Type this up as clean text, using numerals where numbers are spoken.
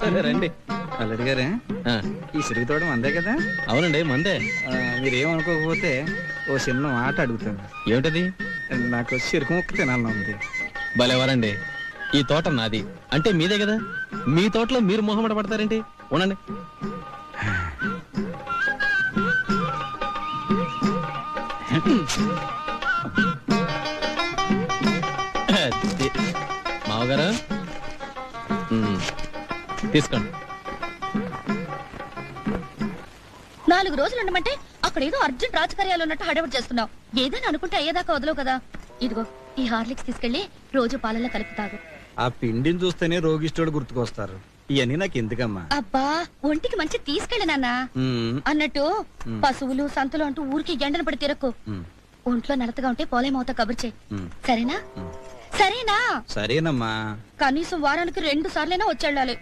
సరే రండి. అల్లుడి గారే, ఆ, ఈ సిరుగు తోడం అందే కదా. అవునండి మందే. మీరేమనుకోకపోతే ఓ చిన్న మాట అడుగుతాను. ఏమిటది? నాకు సిరుకు ముక్క తినాలని ఉంది. భలేవారండి, ఈ తోట నాది అంటే మీదే కదా. మీ తోటలో మీరు మొహమాట పడతారేంటి? ఉండండి. మావగారు తీసుకోండి. 4 రోజులు ఉండమంటే అక్కడ ఏదో అర్జెంట్ రాజకార్యాలు ఉన్నట్టు హడావిడి చేస్తున్నావు. ఏదైనా అనుకుంటే అయ్యేదాకా వదలవు కదా. ఇదిగో ఈ హార్లిక్స్ తీసుకెళ్లి రోజు పాలల్లో కలిపి తాగు. ఆ పిండిని చూస్తేనే రోగిష్టోడు గుర్తుకొస్తారు. ఇవన్నీ నాకు ఎందుకమ్మా? అబ్బా, ఒంటికి మంచి తీసుకెళ్ళి నాన్న. అన్నట్టు పశువులు సంతలు అంటూ ఊరికి ఎండను పడి తిరక్కు. ఒంట్లో నడతగా ఉంటే పోలేమవుతా కబురు చేయి. సరేనా? సరేనా? సరేనమ్మా. కనీసం వారానికి 2 సార్లైనా వచ్చి వెళ్ళాలి.